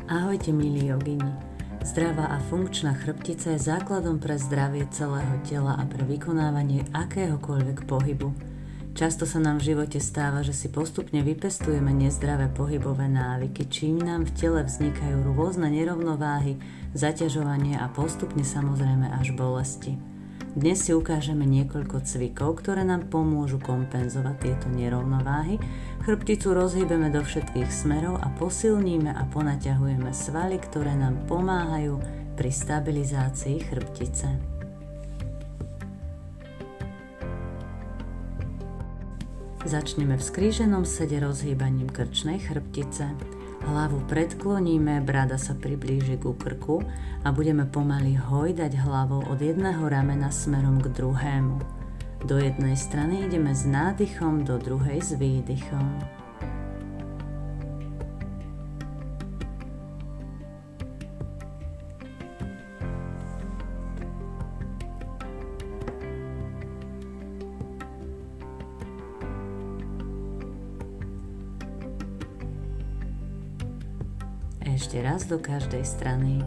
Ahojte milí jogini. Zdravá a funkčná chrbtica je základom pre zdravie celého tela a pre vykonávanie akéhokoľvek pohybu. Často sa nám v živote stáva, že si postupne vypestujeme nezdravé pohybové návyky, čím nám v tele vznikajú rôzne nerovnováhy, zaťažovanie a postupne samozrejme až bolesti. Dnes si ukážeme niekoľko cvikov, ktoré nám pomôžu kompenzovať tieto nerovnováhy. Chrbticu rozhýbeme do všetkých smerov a posilníme a ponaťahujeme svaly, ktoré nám pomáhajú pri stabilizácii chrbtice. Začneme v skríženom sede rozhýbaním krčnej chrbtice. Hlavu predkloníme, brada sa priblíži ku krku a budeme pomaly hojdať hlavou od jedného ramena smerom k druhému. Do jednej strany ideme s nádychom, do druhej s výdychom. Ešte raz do každej strany.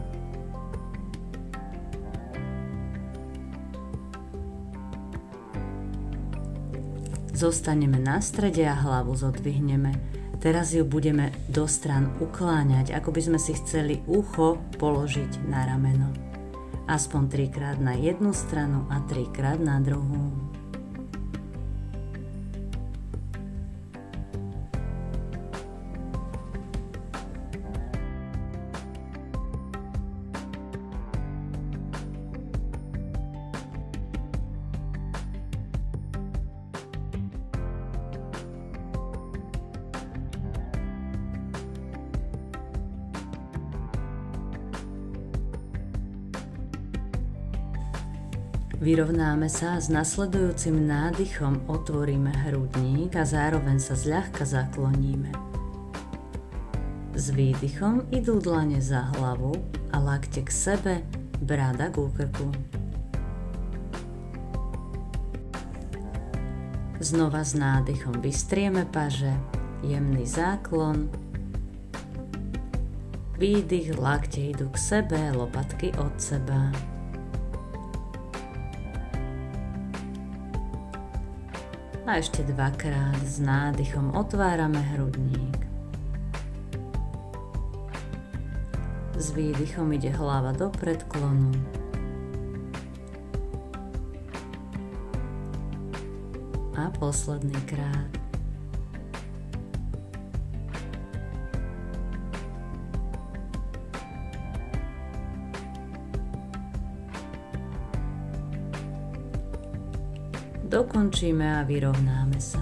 Zostaneme na strede a hlavu zodvihneme. Teraz ju budeme do strán ukláňať, ako by sme si chceli ucho položiť na rameno. Aspoň 3-krát na jednu stranu a 3-krát na druhú. Vyrovnáme sa a s nasledujúcim nádychom otvoríme hrudník a zároveň sa zľahka zakloníme. S výdychom idú dlane za hlavu a lakte k sebe, brada ku krku. Znova s nádychom vystrieme paže, jemný záklon. Výdych, lakte idú k sebe, lopatky od seba. A ešte 2-krát s nádychom otvárame hrudník. S výdychom ide hlava do predklonu. A posledný krát. Dokončíme a vyrovnáme sa.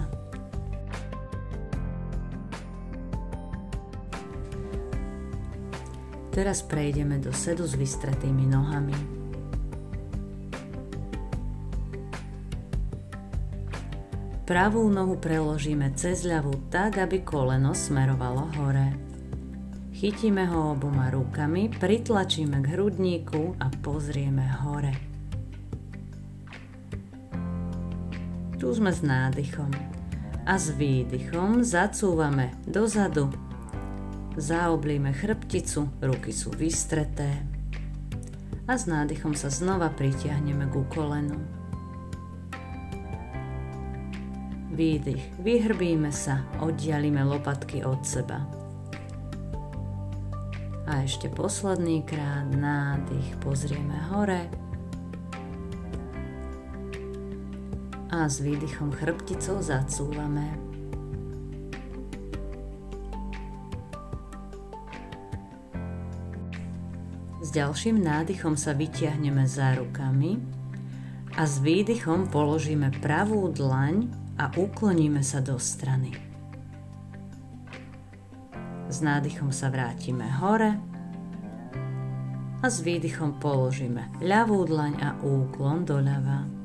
Teraz prejdeme do sedu s vystretými nohami. Pravú nohu preložíme cez ľavú tak, aby koleno smerovalo hore. Chytíme ho oboma rukami, pritlačíme k hrudníku a pozrieme hore. Tu sme s nádychom a s výdychom zacúvame dozadu, zaoblíme chrbticu, ruky sú vystreté a s nádychom sa znova pritiahneme ku kolenu. Výdych, vyhrbíme sa, oddialíme lopatky od seba. A ešte posledný krát, nádych, pozrieme hore. A s výdychom chrbticou zacúvame. S ďalším nádychom sa vytiahneme za rukami a s výdychom položíme pravú dlaň a ukloníme sa do strany. S nádychom sa vrátime hore a s výdychom položíme ľavú dlaň a úklon doľava.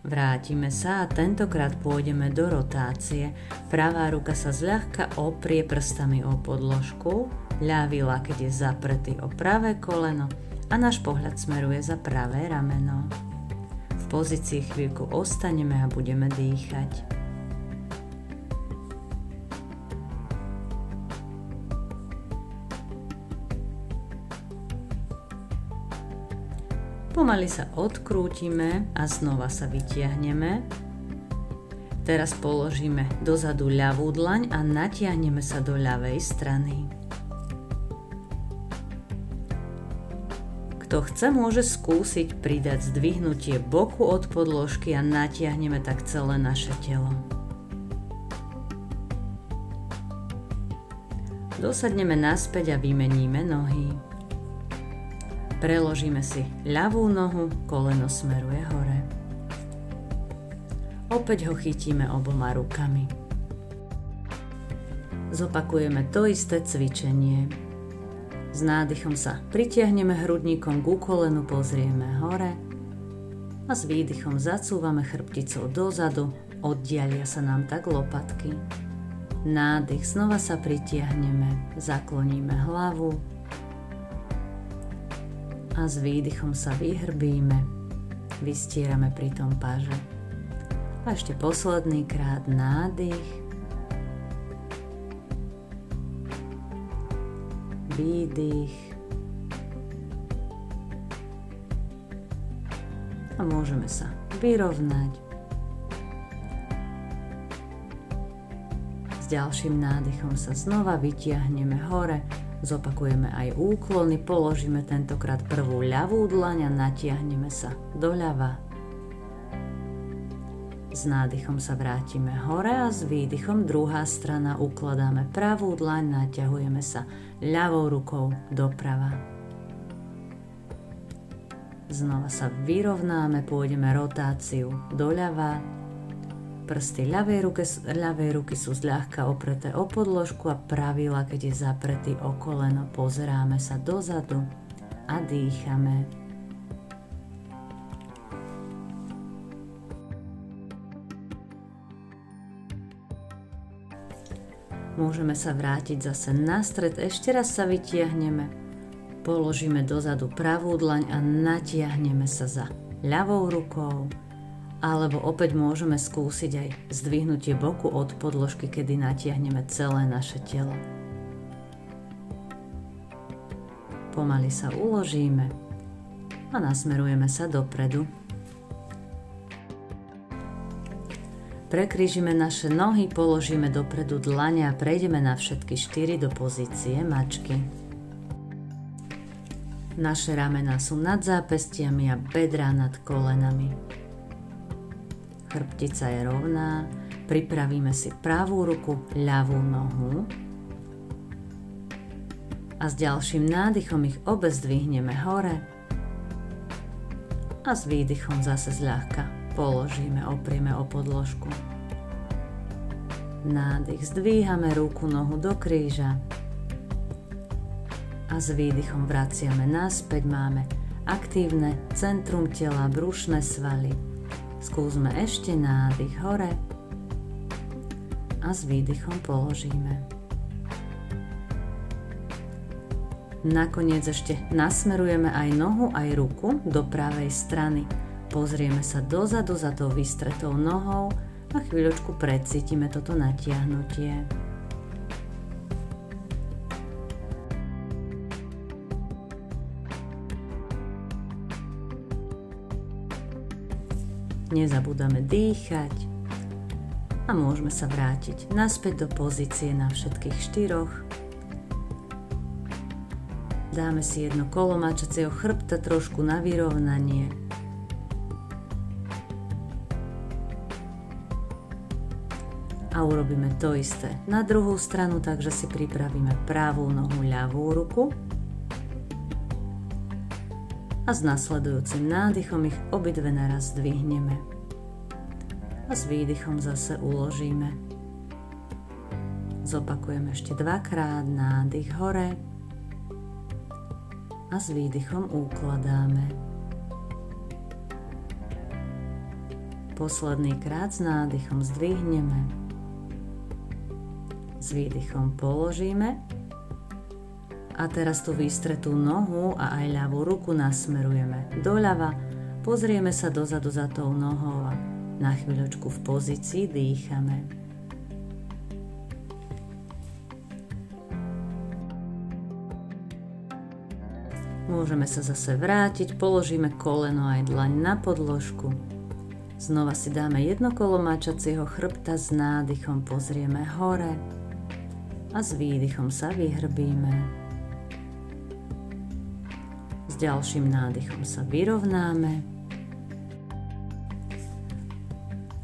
Vrátime sa a tentokrát pôjdeme do rotácie. Pravá ruka sa zľahka oprie prstami o podložku, ľavý lakeť je zapretý o pravé koleno a náš pohľad smeruje za pravé rameno. V pozícii chvíľku ostaneme a budeme dýchať. Pomaly sa odkrútime a znova sa vytiahneme. Teraz položíme dozadu ľavú dlaň a natiahneme sa do ľavej strany. Kto chce, môže skúsiť pridať zdvihnutie boku od podložky a natiahneme tak celé naše telo. Dosadneme naspäť a vymeníme nohy. Preložíme si ľavú nohu, koleno smeruje hore. Opäť ho chytíme oboma rukami. Zopakujeme to isté cvičenie. S nádychom sa pritiahneme hrudníkom ku kolenu, pozrieme hore a s výdychom zacúvame chrbticou dozadu, oddialia sa nám tak lopatky. Nádych, znova sa pritiahneme, zakloníme hlavu a s výdychom sa vyhrbíme, vystierame pritom paže. A ešte posledný krát nádych, výdych a môžeme sa vyrovnať. S ďalším nádychom sa znova vytiahneme hore, zopakujeme aj úklony, položíme tentokrát prvú ľavú dlaň a natiahneme sa doľava. S nádychom sa vrátime hore a s výdychom druhá strana, ukladáme pravú dlaň, naťahujeme sa ľavou rukou doprava. Znova sa vyrovnáme, pôjdeme rotáciu doľava. Prsty ľavej ruky sú zľahka opreté o podložku a pravý lakeť je zapretý o koleno. Pozeráme sa dozadu a dýchame. Môžeme sa vrátiť zase na stred, ešte raz sa vytiahneme, položíme dozadu pravú dlaň a natiahneme sa za ľavou rukou, alebo opäť môžeme skúsiť aj zdvihnutie boku od podložky, kedy natiahneme celé naše telo. Pomaly sa uložíme a nasmerujeme sa dopredu. Prekrížime naše nohy, položíme dopredu dlane a prejdeme na všetky 4 do pozície mačky. Naše ramená sú nad zápestiami a bedrá nad kolenami. Chrbtica je rovná, pripravíme si pravú ruku, ľavú nohu a s ďalším nádychom ich obe zdvihneme hore a s výdychom zase zľahka položíme, oprieme o podložku. Nádych, zdvíhame ruku, nohu do kríža a s výdychom vraciame naspäť. Máme aktívne centrum tela, brušné svaly. Skúsme ešte nádych hore a s výdychom položíme. Nakoniec ešte nasmerujeme aj nohu, aj ruku do pravej strany. Pozrieme sa dozadu za tou vystretou nohou a chvíľočku precítime toto natiahnutie. Nezabúdame dýchať a môžeme sa vrátiť naspäť do pozície na všetkých 4. Dáme si jedno kolo mačacieho chrbta trošku na vyrovnanie. A urobíme to isté na druhú stranu, takže si pripravíme pravú nohu, ľavú ruku a s nasledujúcim nádychom ich obidve naraz zdvihneme a s výdychom zase uložíme. Zopakujeme ešte dvakrát nádych hore a s výdychom ukladáme. Posledný krát s nádychom zdvihneme, s výdychom položíme a teraz tú vystretú nohu a aj ľavú ruku nasmerujeme doľava, pozrieme sa dozadu za tou nohou a na chvíľočku v pozícii dýchame. Môžeme sa zase vrátiť, položíme koleno aj dlaň na podložku. Znova si dáme jedno kolo mačacieho chrbta, s nádychom pozrieme hore a s výdychom sa vyhrbíme. S ďalším nádychom sa vyrovnáme.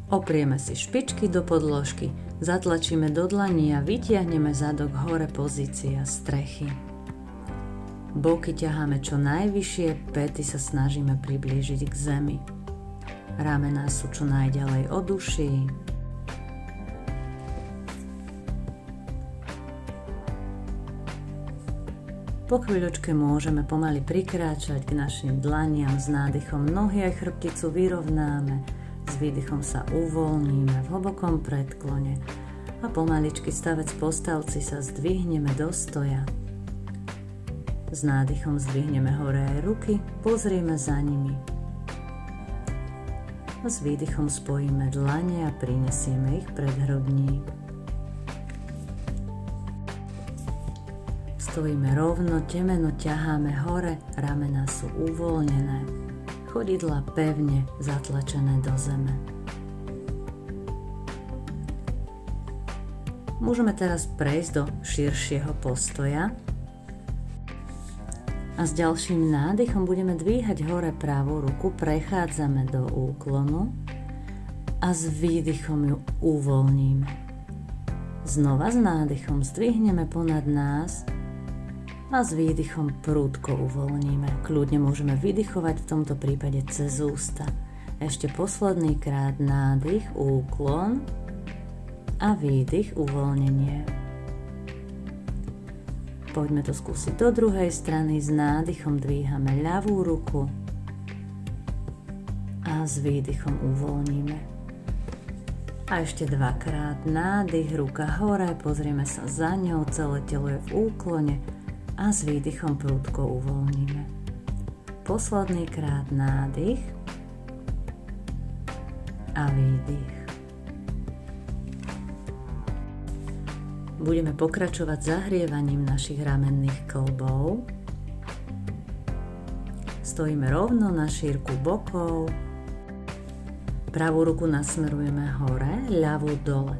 Oprieme si špičky do podložky, zatlačíme do dlaní a vytiahneme zadok hore, pozícia strechy. Boky ťaháme čo najvyššie, päty sa snažíme priblížiť k zemi. Ramená sú čo najďalej od uší. Po chvíľočke môžeme pomaly prikráčať k našim dlaniam, s nádychom nohy aj chrbticu vyrovnáme, s výdychom sa uvoľníme v hlbokom predklone a pomaličky stavec postavci sa zdvihneme do stoja. S nádychom zdvihneme hore aj ruky, pozrieme za nimi. A s výdychom spojíme dlane a prinesieme ich pred hrudník. Stojíme rovno, temeno ťaháme hore, ramená sú uvoľnené, chodidlá pevne zatlačené do zeme. Môžeme teraz prejsť do širšieho postoja. A s ďalším nádychom budeme dvíhať hore pravú ruku, prechádzame do úklonu a s výdychom ju uvoľníme. Znova s nádychom zdvihneme ponad nás a s výdychom prudko uvoľníme. Kľudne môžeme vydychovať v tomto prípade cez ústa. Ešte posledný krát nádych, úklon a výdych, uvoľnenie. Poďme to skúsiť do druhej strany, s nádychom dvíhame ľavú ruku a s výdychom uvoľníme. A ešte dvakrát nádych, ruka hore, pozrieme sa za ňou, celé telo je v úklone a s výdychom prudko uvoľníme. Posledný krát nádych a výdych. Budeme pokračovať zahrievaním našich ramenných kĺbov. Stojíme rovno na šírku bokov. Pravú ruku nasmerujeme hore, ľavú dole.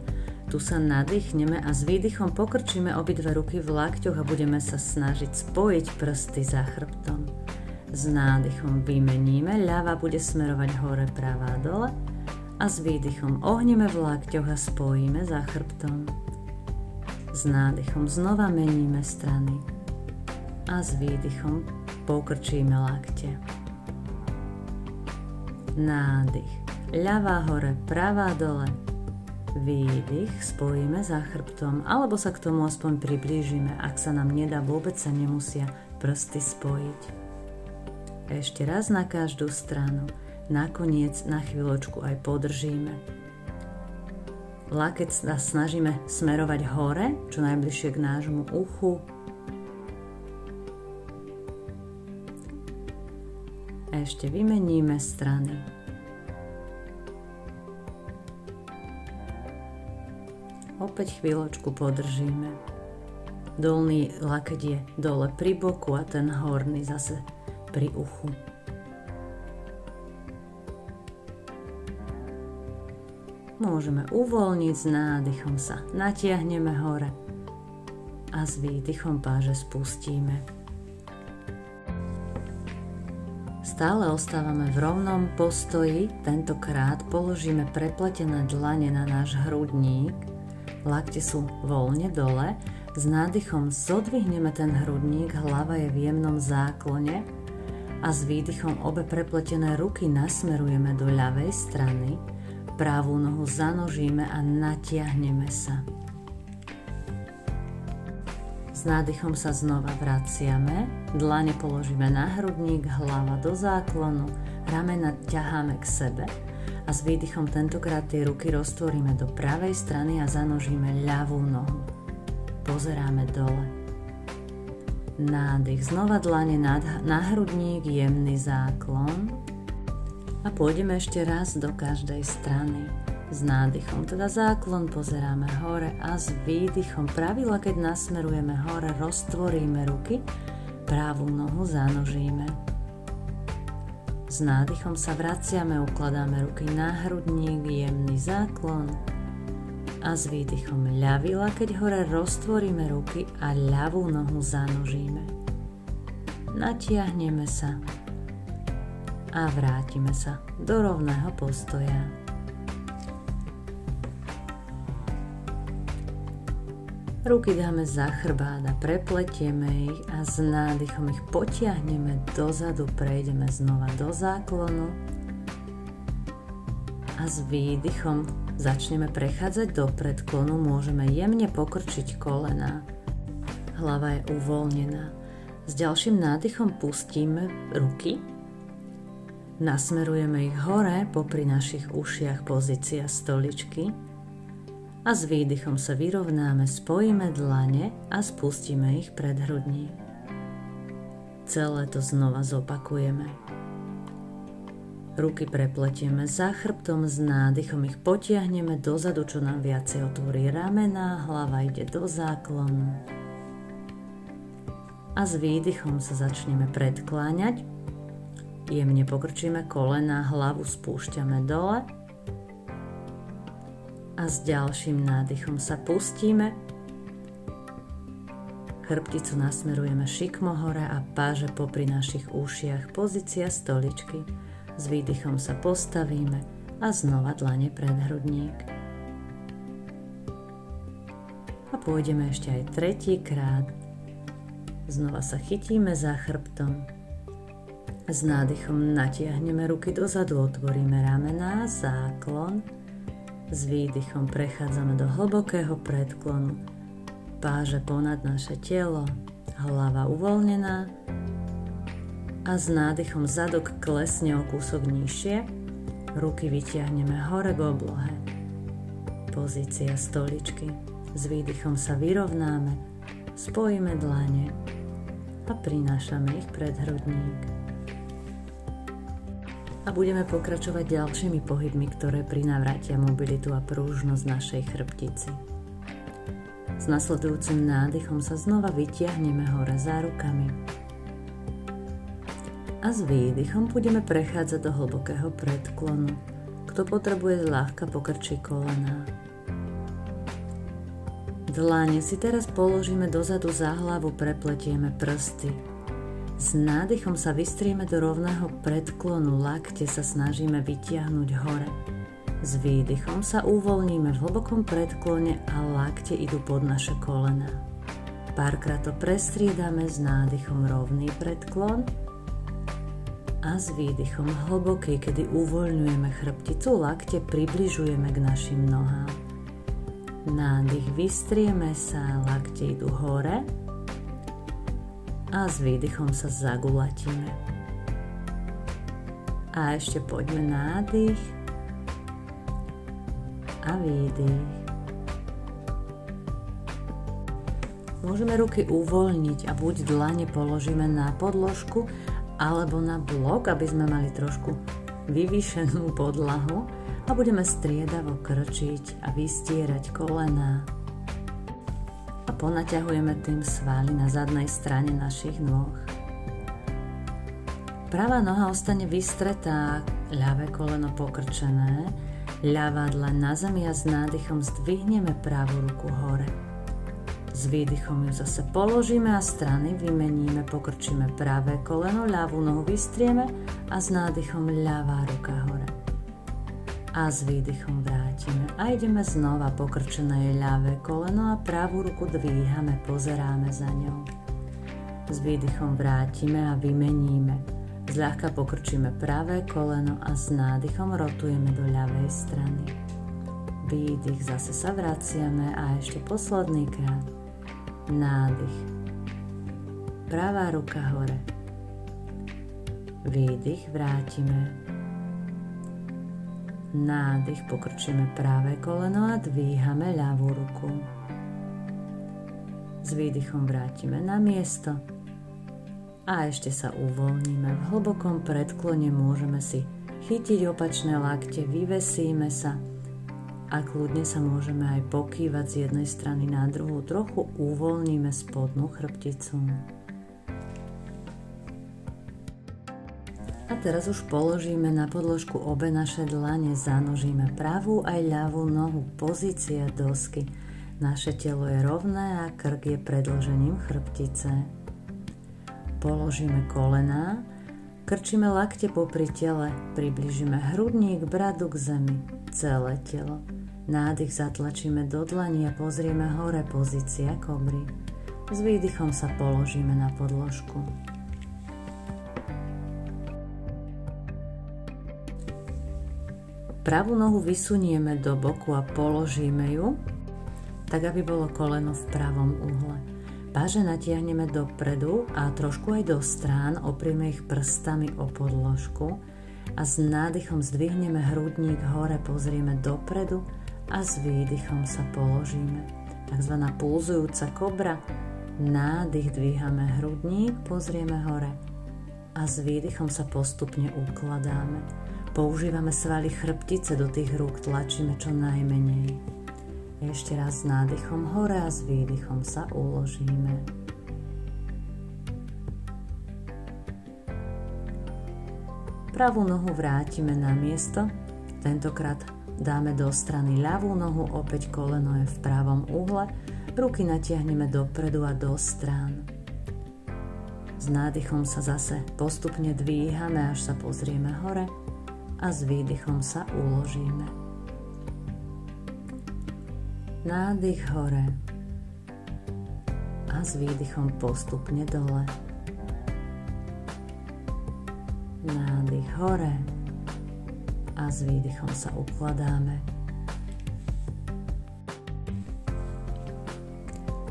Tu sa nadýchneme a s výdychom pokrčíme obidve ruky v lakťoch a budeme sa snažiť spojiť prsty za chrbtom. S nádychom vymeníme, ľava bude smerovať hore, pravá dole a s výdychom ohneme v lakťoch a spojíme za chrbtom. S nádychom znova meníme strany a s výdychom pokrčíme lakte. Nádych, ľavá hore, pravá dole, výdych, spojíme za chrbtom, alebo sa k tomu aspoň priblížime. Ak sa nám nedá, vôbec sa nemusia prsty spojiť. Ešte raz na každú stranu, nakoniec na chvíľočku aj podržíme. Lakeť sa snažíme smerovať hore, čo najbližšie k nášmu uchu. Ešte vymeníme strany. Opäť chvíľočku podržíme. Dolný lakeť je dole pri boku a ten horný zase pri uchu. Môžeme uvoľniť, s nádychom sa natiahneme hore a s výdychom páže spustíme. Stále ostávame v rovnom postoji, tentokrát položíme prepletené dlane na náš hrudník, lakte sú voľne dole, s nádychom zodvihneme ten hrudník, hlava je v jemnom záklone a s výdychom obe prepletené ruky nasmerujeme do ľavej strany, pravú nohu zanožíme a natiahneme sa. S nádychom sa znova vraciame, dlane položíme na hrudník, hlava do záklonu, ramena ťaháme k sebe a s výdychom tentokrát tie ruky roztvoríme do pravej strany a zanožíme ľavú nohu. Pozeráme dole. Nádych, znova dlane na hrudník, jemný záklon. A pôjdeme ešte raz do každej strany. S nádychom, teda záklon, pozeráme hore a s výdychom pravý lakeť nasmerujeme hore, roztvoríme ruky Pravú nohu zanožíme. S nádychom sa vraciame, ukladáme ruky na hrudník, jemný záklon. A s výdychom ľavý lakeť hore roztvoríme ruky a ľavú nohu zanožíme. Natiahneme sa a vrátime sa do rovného postoja. Ruky dáme za chrbát a prepletieme ich a s nádychom ich potiahneme dozadu, prejdeme znova do záklonu a s výdychom začneme prechádzať do predklonu, môžeme jemne pokrčiť kolená. Hlava je uvoľnená. S ďalším nádychom pustíme ruky, nasmerujeme ich hore popri našich ušiach, pozícia stoličky. A s výdychom sa vyrovnáme, spojíme dlane a spustíme ich pred hrudník. Celé to znova zopakujeme. Ruky prepletieme za chrbtom, s nádychom ich potiahneme dozadu, čo nám viacej otvorí ramená, hlava ide do záklonu. A s výdychom sa začneme predkláňať. Jemne pokrčíme kolená, hlavu spúšťame dole. A s ďalším nádychom sa pustíme. Chrbticu nasmerujeme šikmo hore a páže popri našich ušiach, pozícia stoličky. S výdychom sa postavíme a znova dlane pred hrudník. A pôjdeme ešte aj tretíkrát. Znova sa chytíme za chrbtom. S nádychom natiahneme ruky dozadu, otvoríme ramená, záklon. S výdychom prechádzame do hlbokého predklonu, páže ponad naše telo, hlava uvoľnená a s nádychom zadok klesne o kúsok nižšie, ruky vytiahneme hore k oblohe. Pozícia stoličky. S výdychom sa vyrovnáme, spojíme dlane a prinášame ich pred hrudník. A budeme pokračovať ďalšími pohybmi, ktoré prinavrátia mobilitu a prúžnosť našej chrbtici. S nasledujúcim nádychom sa znova vytiahneme hore za rukami. A s výdychom budeme prechádzať do hlbokého predklonu. Kto potrebuje, zľahka pokrčí kolená. Dlane si teraz položíme dozadu za hlavu, prepletieme prsty. S nádychom sa vystrieme do rovného predklonu, lakte sa snažíme vytiahnuť hore. S výdychom sa uvoľníme v hlbokom predklone a lakte idú pod naše kolená. Párkrát to prestriedame, s nádychom rovný predklon a s výdychom hlboký, kedy uvoľňujeme chrbticu, lakte približujeme k našim nohám. Nádych, vystrieme sa, lakte idú hore a s výdychom sa zagulatíme. A ešte poďme nádych a výdych. Môžeme ruky uvoľniť a buď dlane položíme na podložku alebo na blok, aby sme mali trošku vyvýšenú podlahu a budeme striedavo krčiť a vystierať kolená. A ponaťahujeme tým svaly na zadnej strane našich nôh. Pravá noha ostane vystretá, ľavé koleno pokrčené, ľavá dlaň na zemi a s nádychom zdvihneme pravú ruku hore. S výdychom ju zase položíme a strany vymeníme, pokrčíme pravé koleno, ľavú nohu vystrieme a s nádychom ľavá ruka hore. A s výdychom vrátime a ideme znova, pokrčené ľavé koleno a pravú ruku dvíhame, pozeráme za ňou. S výdychom vrátime a vymeníme. Zľahka pokrčíme pravé koleno a s nádychom rotujeme do ľavej strany. Výdych, zase sa vraciame a ešte posledný krát. Nádych. Pravá ruka hore. Výdych, vrátime. Nádych, pokrčíme pravé koleno a dvíhame ľavú ruku. S výdychom vrátime na miesto a ešte sa uvoľníme. V hlbokom predklone môžeme si chytiť opačné lakte, vyvesíme sa a kľudne sa môžeme aj pokývať z jednej strany na druhú. Trochu uvoľníme spodnú chrbticu. teraz už položíme na podložku obe naše dlane, zanožíme pravú aj ľavú nohu, pozícia dosky. Naše telo je rovné a krk je predĺžením chrbtice. Položíme kolená, krčíme lakte popri tele, priblížime hrudník, bradu k zemi, celé telo. Nádych zatlačíme do dlani a pozrieme hore, pozícia kobry. S výdychom sa položíme na podložku. Pravú nohu vysunieme do boku a položíme ju, tak aby bolo koleno v pravom uhle. Páže natiahneme dopredu a trošku aj do strán, oprieme ich prstami o podložku a s nádychom zdvihneme hrudník hore, pozrieme dopredu a s výdychom sa položíme. Takzvaná pulzujúca kobra. Nádych, dvíhame hrudník, pozrieme hore a s výdychom sa postupne ukladáme. Používame svaly chrbtice, do tých rúk tlačíme čo najmenej. Ešte raz s nádychom hore a s výdychom sa uložíme. Pravú nohu vrátime na miesto, tentokrát dáme do strany ľavú nohu, opäť koleno je v pravom uhle, ruky natiahneme dopredu a do strán. S nádychom sa zase postupne dvíhame, až sa pozrieme hore a s výdychom sa uložíme. Nádych hore a s výdychom postupne dole. Nádych hore a s výdychom sa ukladáme.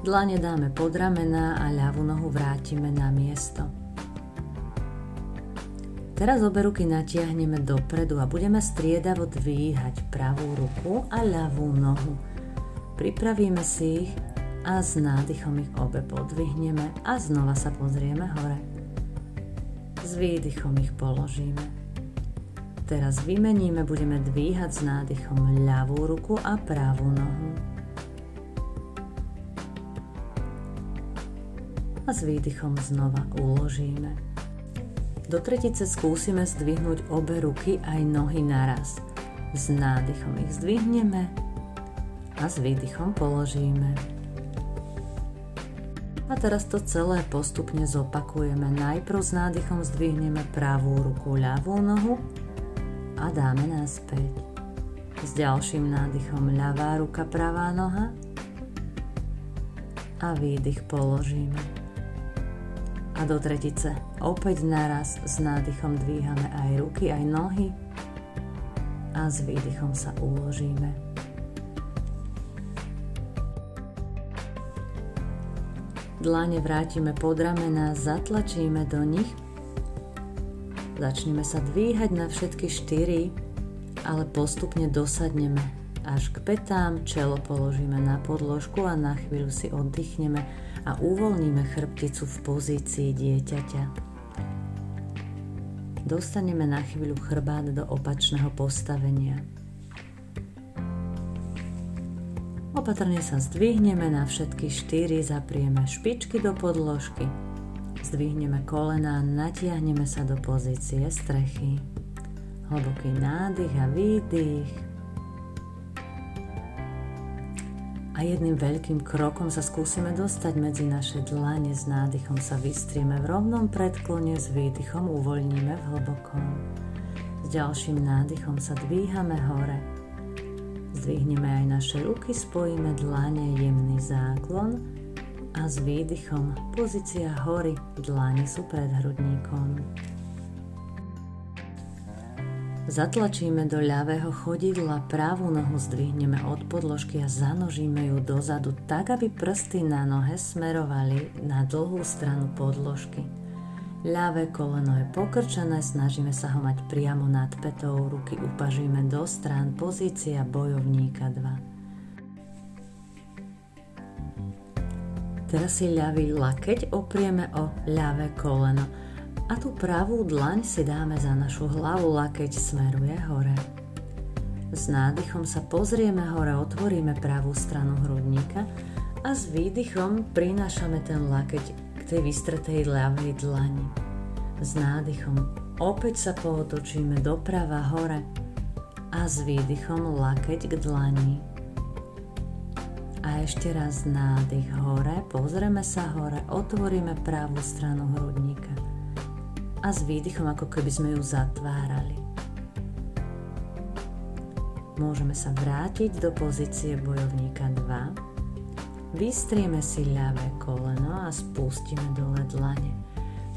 Dlane dáme pod ramená a ľavú nohu vrátime na miesto. Teraz obe ruky natiahneme dopredu a budeme striedavo dvíhať pravú ruku a ľavú nohu. Pripravíme si ich a s nádychom ich obe podvihneme a znova sa pozrieme hore. S výdychom ich položíme. Teraz vymeníme, budeme dvíhať s nádychom ľavú ruku a pravú nohu. A s výdychom znova uložíme. Do tretice skúsime zdvihnúť obe ruky aj nohy naraz. S nádychom ich zdvihneme a s výdychom položíme. A teraz to celé postupne zopakujeme. Najprv s nádychom zdvihneme pravú ruku, ľavú nohu a dáme naspäť. S ďalším nádychom ľavá ruka, pravá noha a výdych položíme. A do tretice opäť naraz s nádychom dvíhame aj ruky, aj nohy a s výdychom sa uložíme. Dlane vrátime pod ramená, zatlačíme do nich. Začneme sa dvíhať na všetky štyri, ale postupne dosadneme až k pätám, čelo položíme na podložku a na chvíľu si oddychneme a uvoľníme chrbticu v pozícii dieťaťa. Dostaneme na chvíľu chrbát do opačného postavenia. Opatrne sa zdvihneme na všetky štyri, zaprieme špičky do podložky, zdvihneme kolená, natiahneme sa do pozície strechy. Hlboký nádych a výdych. A jedným veľkým krokom sa skúsime dostať medzi naše dlane. S nádychom sa vystrieme v rovnom predklone, s výdychom uvoľníme v hlbokom. S ďalším nádychom sa dvíhame hore. Zdvihneme aj naše ruky, spojíme dlane, jemný záklon a s výdychom pozícia hory, dlane sú pred hrudníkom. Zatlačíme do ľavého chodidla, pravú nohu zdvihneme od podložky a zanožíme ju dozadu tak, aby prsty na nohe smerovali na dlhú stranu podložky. Ľavé koleno je pokrčené, snažíme sa ho mať priamo nad pätou, ruky upažíme do strán, pozícia bojovníka 2. Teraz si ľavý lakeť oprieme o ľavé koleno a tú pravú dlaň si dáme za našu hlavu, lakeť smeruje hore. S nádychom sa pozrieme hore, otvoríme pravú stranu hrudníka a s výdychom prinášame ten lakeť k tej vystretej ľavej dlani. S nádychom Opäť sa pootočíme doprava hore a s výdychom lakeť k dlani. A ešte raz nádych hore, pozrieme sa hore, otvoríme pravú stranu hrudníka a s výdychom ako keby sme ju zatvárali. Môžeme sa vrátiť do pozície bojovníka 2. Vystrieme si ľavé koleno a spustíme dole dlane.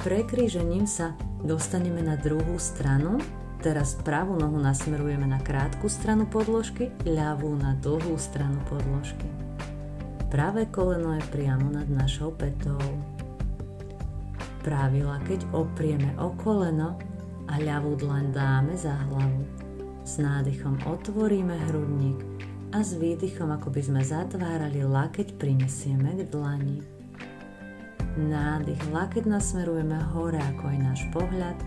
Prekrížením sa dostaneme na druhú stranu. Teraz pravú nohu nasmerujeme na krátku stranu podložky, ľavú na dlhú stranu podložky. Pravé koleno je priamo nad našou petou. Pravý lakeť oprieme o koleno a ľavú dlaň dáme za hlavu. S nádychom otvoríme hrudník a s výdychom, ako by sme zatvárali lakeť, prinesieme k dlani. Nádych, lakeť nasmerujeme hore ako aj náš pohľad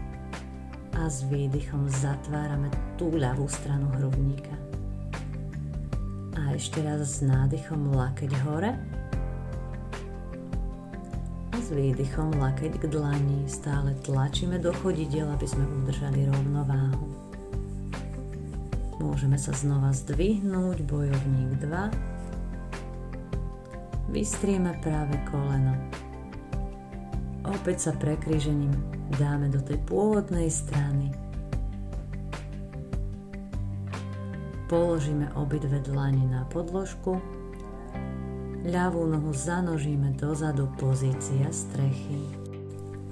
a s výdychom zatvárame tú ľavú stranu hrudníka. A ešte raz s nádychom lakeť hore a s výdychom lakeť k dlani. Stále tlačíme do chodidiel, aby sme udržali rovnováhu. Môžeme sa znova zdvihnúť, bojovník 2. Vystrieme práve koleno. Opäť sa prekrížením dáme do tej pôvodnej strany. Položíme obidve dlane na podložku. Ľavú nohu zanožíme dozadu, pozícia strechy.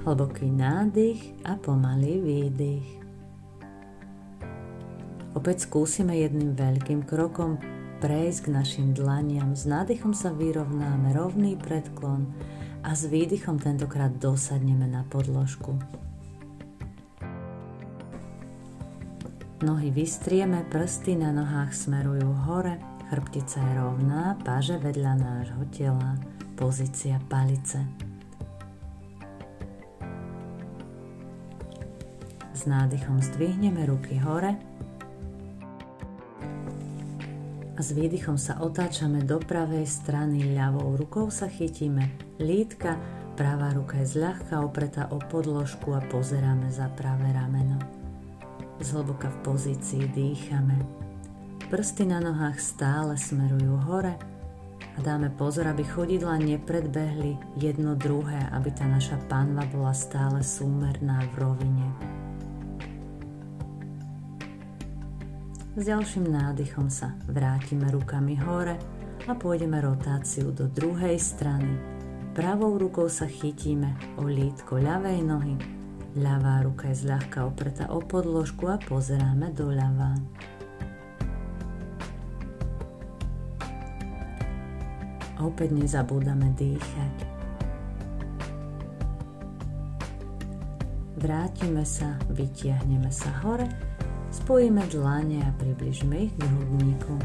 Hlboký nádych a pomalý výdych. Opäť skúsime jedným veľkým krokom prejsť k našim dlaniam. S nádychom sa vyrovnáme, rovný predklon a s výdychom tentokrát dosadneme na podložku. Nohy vystrieme, prsty na nohách smerujú hore, chrbtica je rovná, paže vedľa nášho tela, pozícia palice. S nádychom zdvihneme ruky hore a s výdychom sa otáčame do pravej strany, ľavou rukou sa chytíme lítka, pravá ruka je zľahka opretá o podložku a pozeráme za pravé rameno. Zhlboka v pozícii dýchame. Prsty na nohách stále smerujú hore a dáme pozor, aby chodidlá nepredbehli jedno druhé, aby tá naša panva bola stále súmerná v rovine. S ďalším nádychom sa vrátime rukami hore a pôjdeme rotáciu do druhej strany. Pravou rukou sa chytíme o lítko ľavej nohy, ľavá ruka je zľahka opretá o podložku a pozeráme doľava. Opäť nezabúdame dýchať. Vrátime sa, vytiahneme sa hore, spojíme dlane a približme ich k hrudníku.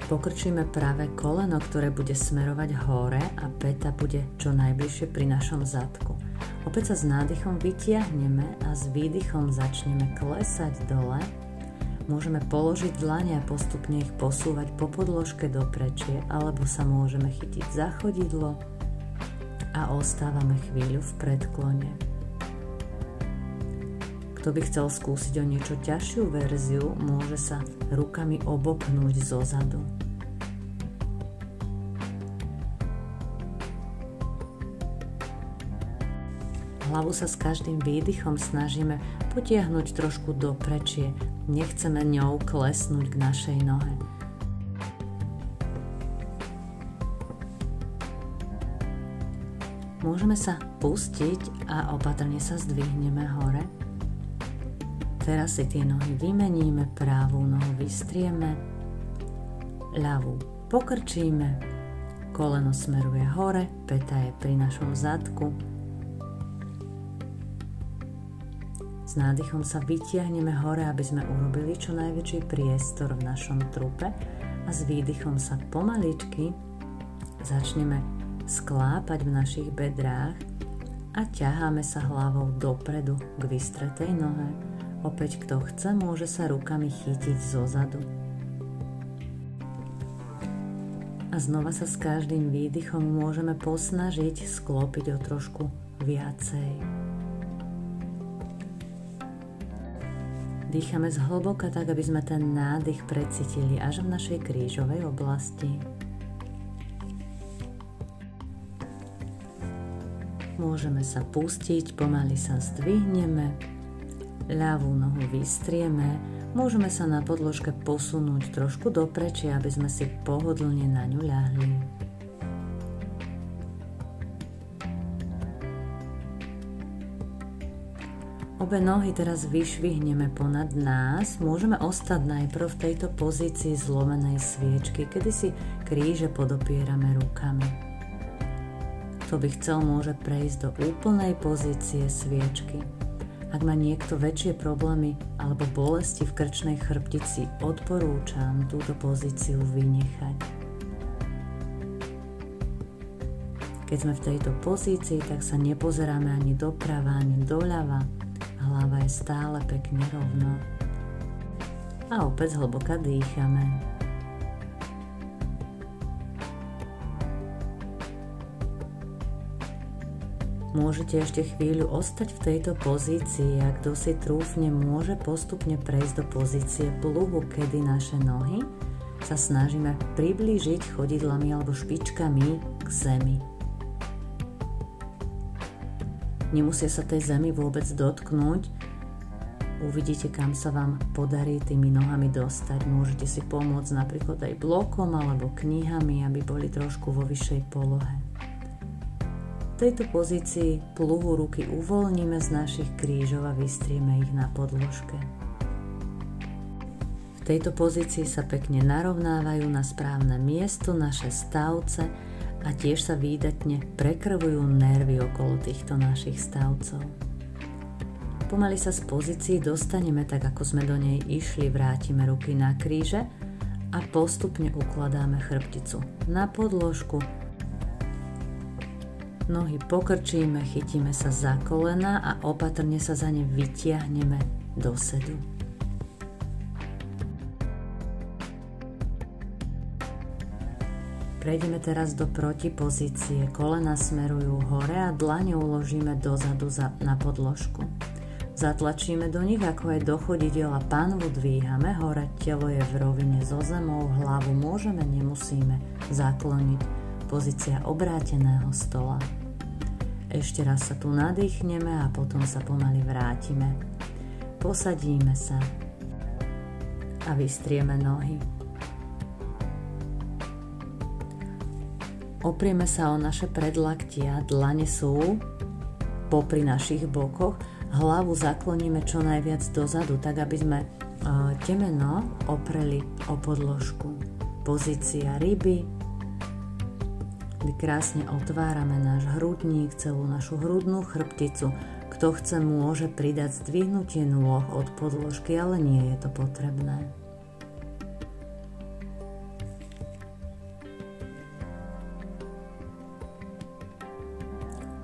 Pokrčíme pravé koleno, ktoré bude smerovať hore a päta bude čo najbližšie pri našom zadku. Opäť sa s nádychom vytiahneme a s výdychom začneme klesať dole. Môžeme položiť dlane a postupne ich posúvať po podložke do prečie, alebo sa môžeme chytiť za chodidlo a ostávame chvíľu v predklone. Kto by chcel skúsiť o niečo ťažšiu verziu, môže sa rukami obopnúť zozadu. Hlavu sa s každým výdychom snažíme potiahnuť trošku do prečie. Nechceme ňou klesnúť k našej nohe. Môžeme sa pustiť a opatrne sa zdvihneme hore. Teraz si tie nohy vymeníme, pravú nohu vystrieme, ľavú pokrčíme, koleno smeruje hore, päta je pri našom zadku. S nádychom sa vytiahneme hore, aby sme urobili čo najväčší priestor v našom trupe a s výdychom sa pomaličky začneme sklápať v našich bedrách a ťaháme sa hlavou dopredu k vystretej nohe. Opäť kto chce, môže sa rukami chytiť zozadu. A znova sa s každým výdychom môžeme posnažiť sklopiť o trošku viacej. Dýchame zhlboka tak, aby sme ten nádych precítili až v našej krížovej oblasti. Môžeme sa pustiť, pomaly sa zdvihneme, ľavú nohu vystrieme, môžeme sa na podložke posunúť trošku dopreči, aby sme si pohodlne na ňu ľahli. Obe nohy teraz vyšvihneme ponad nás, môžeme ostať najprv v tejto pozícii zlomenej sviečky, kedy si kríže podopierame rukami. Kto by chcel, môže prejsť do úplnej pozície sviečky. Ak má niekto väčšie problémy alebo bolesti v krčnej chrbtici, odporúčam túto pozíciu vynechať. Keď sme v tejto pozícii, tak sa nepozeráme ani doprava, ani doľava. Hlava je stále pekne rovno. A opäť hlboka dýchame. Môžete ešte chvíľu ostať v tejto pozícii a kto si trúfne, môže postupne prejsť do pozície pluhu, kedy naše nohy sa snažíme priblížiť chodidlami alebo špičkami k zemi. Nemusia sa tej zemi vôbec dotknúť. Uvidíte, kam sa vám podarí tými nohami dostať. Môžete si pomôcť napríklad aj blokom alebo knihami, aby boli trošku vo vyššej polohe. V tejto pozícii pluhu ruky uvoľníme z našich krížov a vystrieme ich na podložke. V tejto pozícii sa pekne narovnávajú na správne miesto naše stavce a tiež sa výdatne prekrvujú nervy okolo týchto našich stavcov. Pomaly sa z pozícií dostaneme tak, ako sme do nej išli, vrátime ruky na kríže a postupne ukladáme chrbticu na podložku. Nohy pokrčíme, chytíme sa za kolena a opatrne sa za ne vytiahneme do sedu. Prejdeme teraz do protipozície. Kolena smerujú hore a dlane uložíme dozadu na podložku. Zatlačíme do nich ako aj do chodidiel a panvu dvíhame hore. Telo je v rovine so zemou, hlavu môžeme, nemusíme zakloniť. Pozícia obráteného stola. Ešte raz sa tu nadýchneme a potom sa pomaly vrátime. Posadíme sa a vystrieme nohy. Oprieme sa o naše predlaktia, dlane sú popri našich bokoch, hlavu zakloníme čo najviac dozadu, tak aby sme temeno opreli o podložku. Pozícia ryby, kdy krásne otvárame náš hrudník, celú našu hrudnú chrbticu. Kto chce, môže pridať zdvihnutie nôh od podložky, ale nie je to potrebné.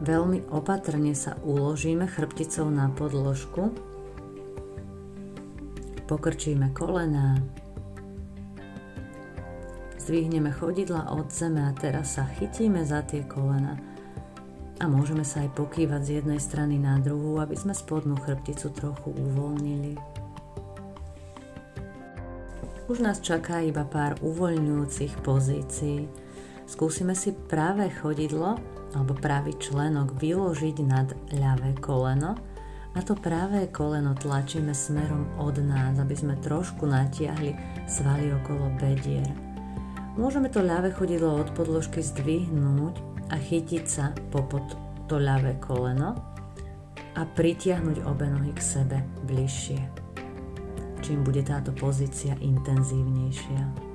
Veľmi opatrne sa uložíme chrbticou na podložku, pokrčíme kolená, zdvihneme chodidla od zeme a teraz sa chytíme za tie kolena a môžeme sa aj pokývať z jednej strany na druhú, aby sme spodnú chrbticu trochu uvoľnili. Už nás čaká iba pár uvoľňujúcich pozícií. Skúsime si pravé chodidlo alebo pravý členok vyložiť nad ľavé koleno a to pravé koleno tlačíme smerom od nás, aby sme trošku natiahli svaly okolo bedier. Môžeme to ľavé chodidlo od podložky zdvihnúť a chytiť sa popod to ľavé koleno a pritiahnuť obe nohy k sebe bližšie. Čím bude táto pozícia intenzívnejšia.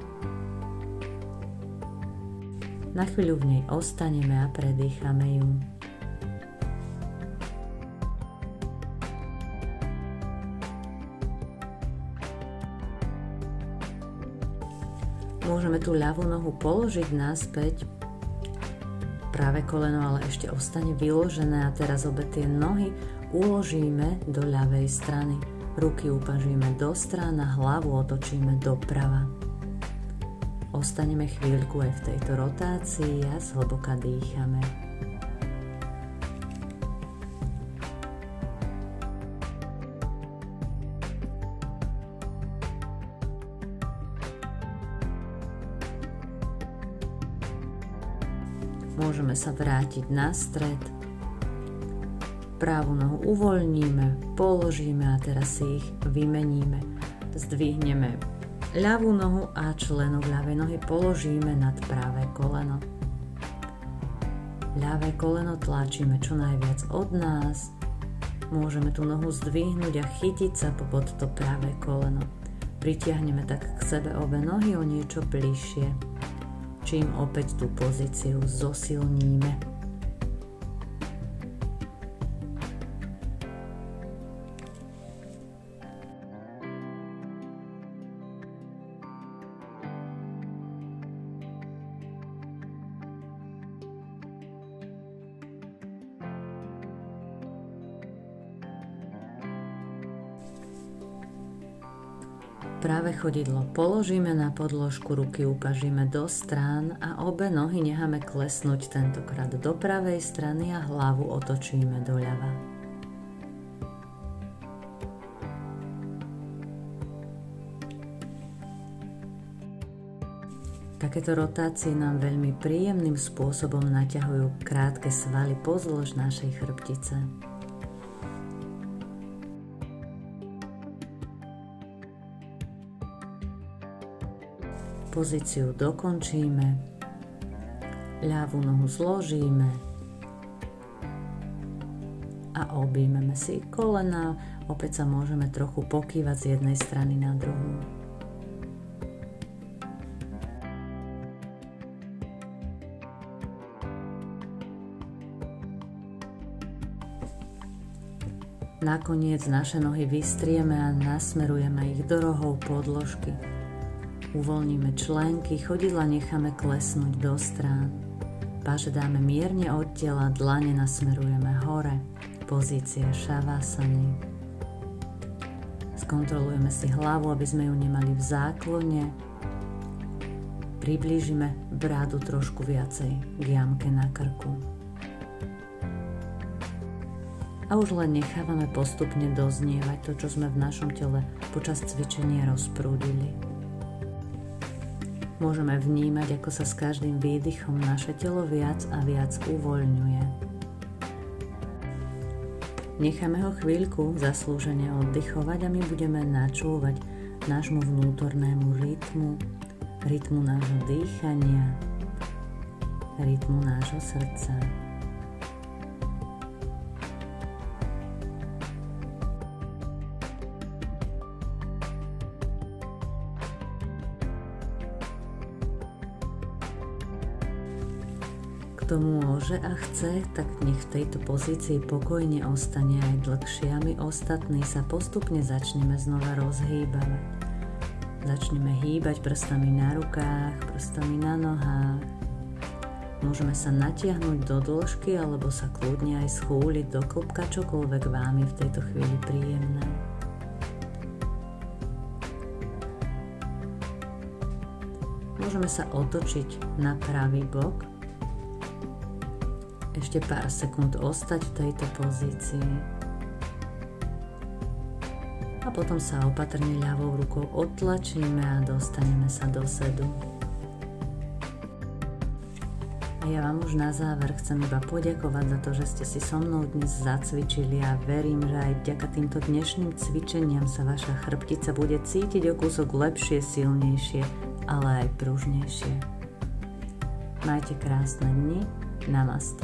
Na chvíľu v nej ostaneme a predýchame ju. Môžeme tú ľavú nohu položiť naspäť. Pravé koleno ale ešte ostane vyložené a teraz obe tie nohy uložíme do ľavej strany. Ruky upažíme do strán a hlavu otočíme doprava. Ostaneme chvíľku aj v tejto rotácii a zhlboka dýchame. Môžeme sa vrátiť na stred. Pravú nohu uvoľníme, položíme a teraz si ich vymeníme. Zdvihneme ľavú nohu a členok ľavej nohy položíme nad pravé koleno. Ľavé koleno tlačíme čo najviac od nás. Môžeme tú nohu zdvihnúť a chytiť sa pod to pravé koleno. Pritiahneme tak k sebe obe nohy o niečo bližšie, čím opäť tú pozíciu zosilníme. Práve chodidlo položíme na podložku, ruky upažíme do strán a obe nohy necháme klesnúť tentokrát do pravej strany a hlavu otočíme doľava. Takéto rotácie nám veľmi príjemným spôsobom naťahujú krátke svaly pozdĺž našej chrbtice. Pozíciu dokončíme, ľavú nohu zložíme a objímeme si kolená, opäť sa môžeme trochu pokývať z jednej strany na druhú. Nakoniec naše nohy vystrieme a nasmerujeme ich do rohov podložky. Uvoľníme členky, chodidla necháme klesnúť do strán. Paže dáme mierne od tela, dlane nasmerujeme hore. Pozícia šavasany. Skontrolujeme si hlavu, aby sme ju nemali v záklone. Priblížime bradu trošku viacej k jamke na krku. A už len nechávame postupne doznievať to, čo sme v našom tele počas cvičenia rozprúdili. Môžeme vnímať, ako sa s každým výdychom naše telo viac a viac uvoľňuje. Necháme ho chvíľku zaslúžene oddychovať a my budeme načúvať nášmu vnútornému rytmu nášho dýchania, rytmu nášho srdca. Kto môže a chce, tak nech v tejto pozícii pokojne ostane aj dlhšie a my ostatní sa postupne začneme znova rozhýbavať. Začneme hýbať prstami na rukách, prstami na nohách. Môžeme sa natiahnuť do dĺžky alebo sa kľudne aj schúliť do klbka, čokoľvek vám je v tejto chvíli príjemné. Môžeme sa otočiť na pravý bok. Ešte pár sekúnd ostať v tejto pozícii. A potom sa opatrne ľavou rukou odtlačíme a dostaneme sa do sedu. A ja vám už na záver chcem iba poďakovať za to, že ste si so mnou dnes zacvičili a verím, že aj vďaka týmto dnešným cvičeniam sa vaša chrbtica bude cítiť o kúsok lepšie, silnejšie, ale aj pružnejšie. Majte krásne dni. Namaste.